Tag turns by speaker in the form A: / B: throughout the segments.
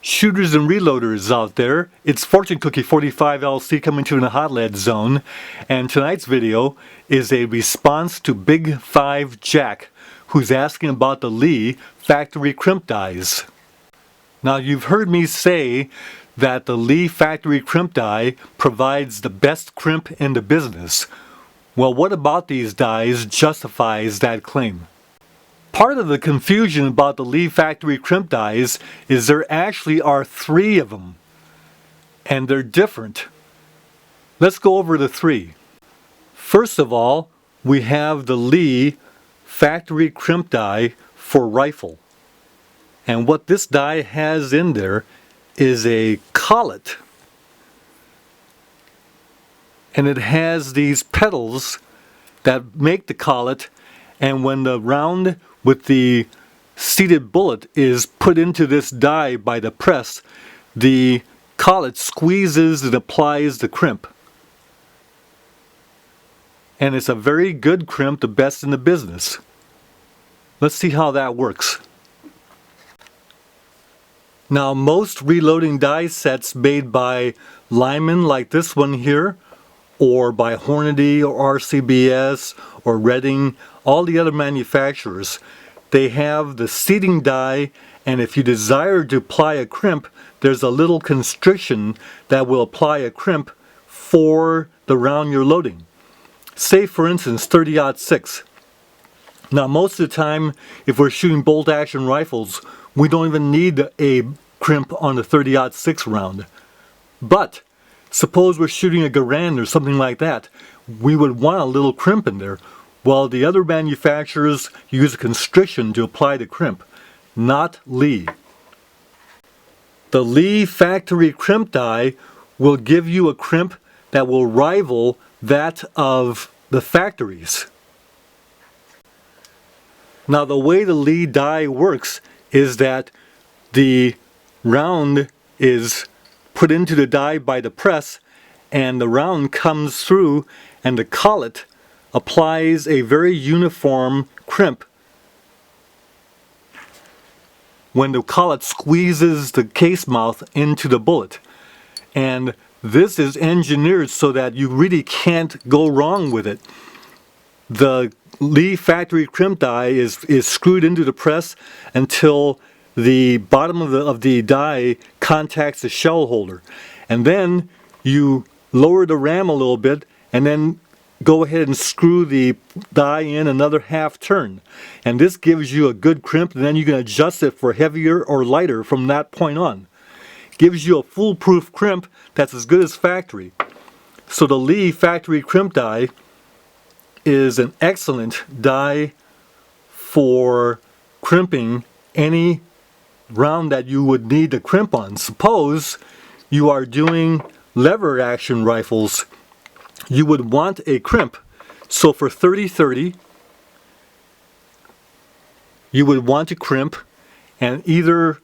A: Shooters and reloaders out there, it's Fortune Cookie 45LC coming to you in the hot lead zone, and tonight's video is a response to Big 5 Jack, who's asking about the Lee Factory Crimp Dies. Now, you've heard me say that the Lee Factory Crimp Die provides the best crimp in the business. Well, what about these dies justifies that claim? Part of the confusion about the Lee Factory Crimp Dies is there actually are 3 of them, and they're different. Let's go over the 3. First of all, we have the Lee Factory Crimp Die for rifle. And what this die has in there is a collet. And it has these pedals that make the collet, and when the round with the seated bullet is put into this die by the press, the collet squeezes and applies the crimp. And it's a very good crimp, the best in the business. Let's see how that works. Now, most reloading die sets made by Lyman, like this one here, or by Hornady or RCBS or Redding, all the other manufacturers, they have the seating die, and if you desire to apply a crimp, there's a little constriction that will apply a crimp for the round you're loading. Say, for instance, 30-06. Now, most of the time, if we're shooting bolt action rifles, we don't even need a crimp on the 30-06 round. But suppose we're shooting a Garand or something like that, we would want a little crimp in there. Well, the other manufacturers use a constriction to apply the crimp, not Lee. The Lee Factory Crimp Die will give you a crimp that will rival that of the factories. Now, the way the Lee die works is that the round is put into the die by the press, and the round comes through, and the collet applies a very uniform crimp when the collet squeezes the case mouth into the bullet. And this is engineered so that you really can't go wrong with it. The Lee Factory Crimp Die is screwed into the press until the bottom of the die contacts the shell holder, and then you lower the ram a little bit and then go ahead and screw the die in another half turn, and this gives you a good crimp, and then you can adjust it for heavier or lighter from that point on. Gives you a foolproof crimp that's as good as factory. So the Lee Factory Crimp Die is an excellent die for crimping any round that you would need to crimp on. Suppose you are doing lever action rifles, you would want a crimp. So for 30-30, you would want to crimp, and either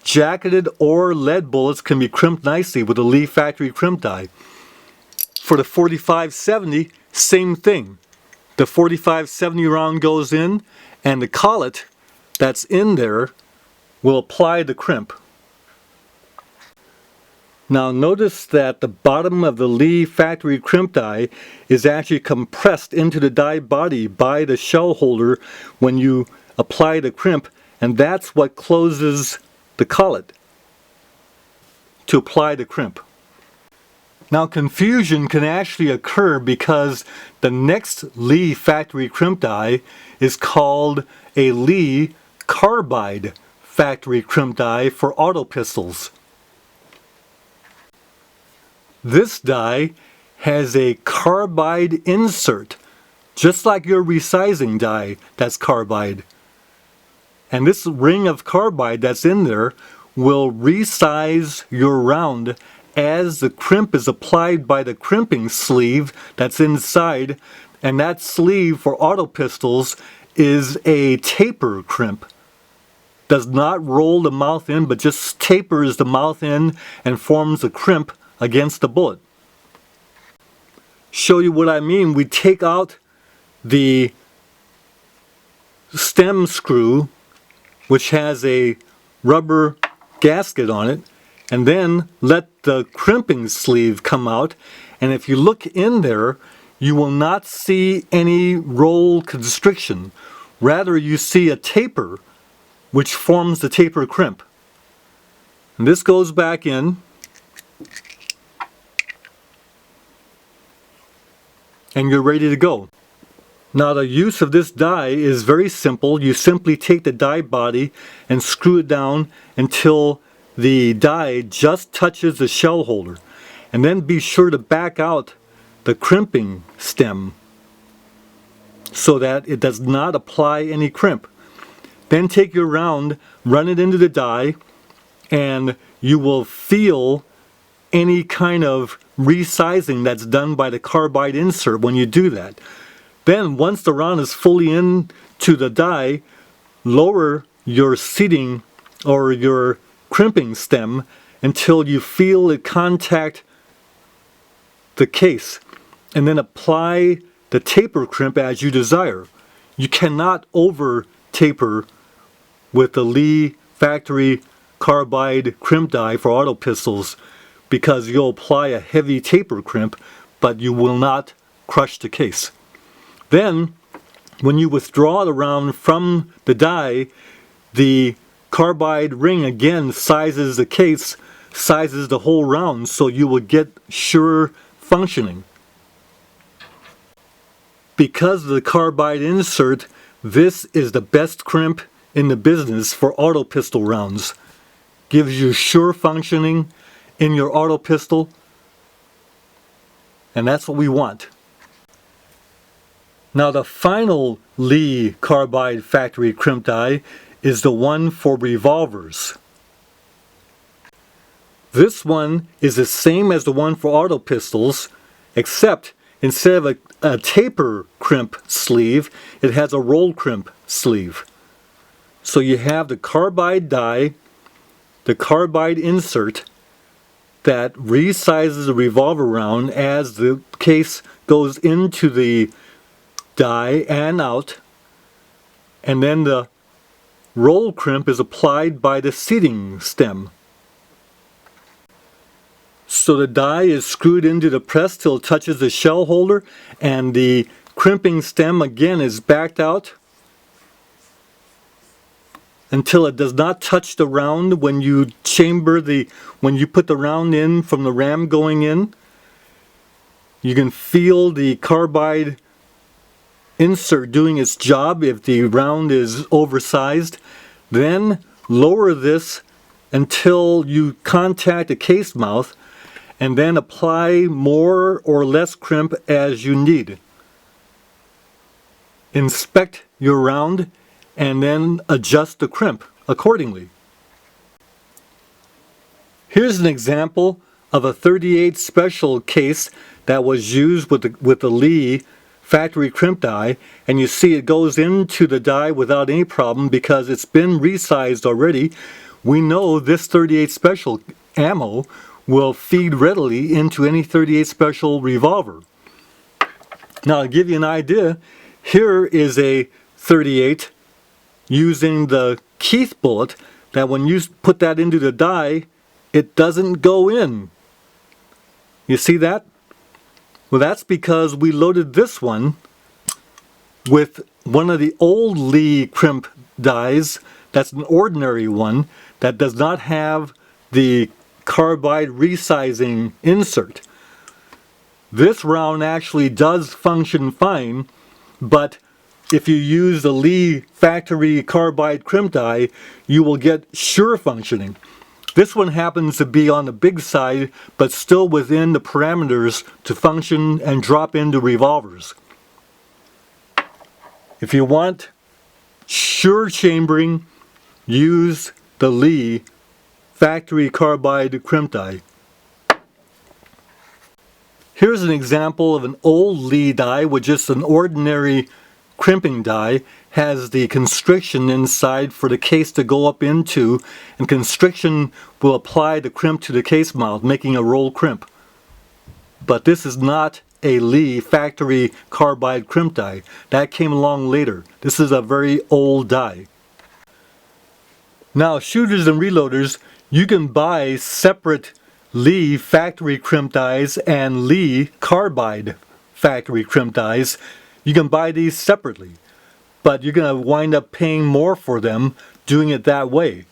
A: jacketed or lead bullets can be crimped nicely with a Lee Factory Crimp Die. For the 45-70, same thing. The 45-70 round goes in, and the collet that's in there will apply the crimp. Now, notice that the bottom of the Lee Factory Crimp Die is actually compressed into the die body by the shell holder when you apply the crimp, and that's what closes the collet to apply the crimp. Now, confusion can actually occur because the next Lee Factory Crimp Die is called a Lee Carbide Factory Crimp Die for auto pistols. This die has a carbide insert, just like your resizing die that's carbide. And this ring of carbide that's in there will resize your round as the crimp is applied by the crimping sleeve that's inside, and that sleeve for auto pistols is a taper crimp. Does not roll the mouth in, but just tapers the mouth in and forms a crimp against the bullet. Show you what I mean. We take out the stem screw, which has a rubber gasket on it, and then let the crimping sleeve come out, and if you look in there, you will not see any roll constriction. Rather, you see a taper, which forms the taper crimp. And this goes back in, and you're ready to go. Now the use of this die is very simple. You simply take the die body and screw it down until the die just touches the shell holder. And then be sure to back out the crimping stem so that it does not apply any crimp. Then take your round, run it into the die, and you will feel any kind of resizing that's done by the carbide insert when you do that. Then once the round is fully into the die, lower your seating or your crimping stem until you feel it contact the case, and then apply the taper crimp as you desire. You cannot over taper with the Lee Factory Carbide Crimp Die for auto pistols, because you'll apply a heavy taper crimp, but you will not crush the case. Then, when you withdraw the round from the die, the carbide ring again sizes the case, sizes the whole round, so you will get sure functioning. Because of the carbide insert, this is the best crimp in the business for auto pistol rounds. Gives you sure functioning in your auto pistol, and that's what we want. Now the final Lee Carbide Factory Crimp Die is the one for revolvers. This one is the same as the one for auto pistols, except instead of a taper crimp sleeve, it has a roll crimp sleeve. So you have the carbide die, the carbide insert that resizes the revolver round as the case goes into the die and out, and then the roll crimp is applied by the seating stem. So the die is screwed into the press till it touches the shell holder, and the crimping stem again is backed out until it does not touch the round when you when you put the round in from the ram going in. You can feel the carbide insert doing its job if the round is oversized. Then lower this until you contact the case mouth, and then apply more or less crimp as you need. Inspect your round and then adjust the crimp accordingly. Here's an example of a 38 special case that was used with the Lee Factory Crimp Die, and you see it goes into the die without any problem because it's been resized already. We know this 38 special ammo will feed readily into any 38 special revolver. Now to give you an idea, here is a 38 using the Keith bullet that when you put that into the die, it doesn't go in. You see that? Well, that's because we loaded this one with one of the old Lee Crimp dies. That's an ordinary one that does not have the carbide resizing insert. This round actually does function fine, but if you use the Lee Factory Carbide Crimp Die, you will get sure functioning. This one happens to be on the big side, but still within the parameters to function and drop into revolvers. If you want sure chambering, use the Lee Factory Carbide Crimp Die. Here's an example of an old Lee die with just an ordinary crimping die. Has the constriction inside for the case to go up into, and constriction will apply the crimp to the case mouth, making a roll crimp. But this is not a Lee Factory Carbide Crimp Die. That came along later. This is a very old die. Now, shooters and reloaders, You can buy separate Lee Factory Crimp Dies and Lee Carbide Factory Crimp Dies. You can buy these separately, but you're going to wind up paying more for them doing it that way.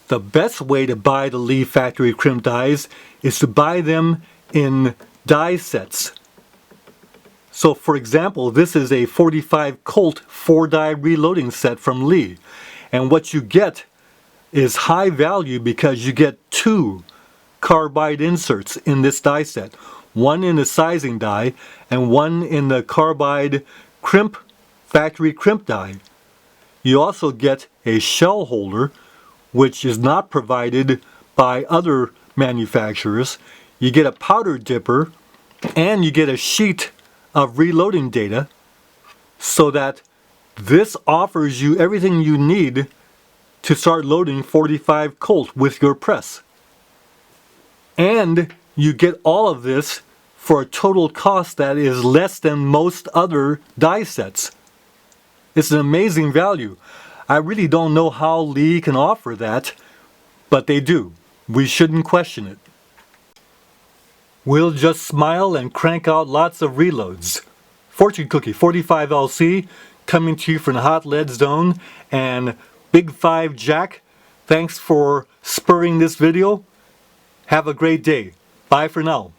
A: The best way to buy the Lee Factory Crimp Dies is to buy them in die sets. So for example, this is a 45 Colt 4-die reloading set from Lee. And what you get is high value because you get 2 carbide inserts in this die set. One in the sizing die and one in the carbide crimp factory crimp die. You also get a shell holder, which is not provided by other manufacturers. You get a powder dipper and you get a sheet of reloading data, so that this offers you everything you need to start loading 45 Colt with your press. And you get all of this for a total cost that is less than most other die sets. It's an amazing value. I really don't know how Lee can offer that, but they do. We shouldn't question it. We'll just smile and crank out lots of reloads. Fortune Cookie 45LC coming to you from the Hot Lead Zone, and Big 5 Jack, thanks for spurring this video. Have a great day. Bye for now.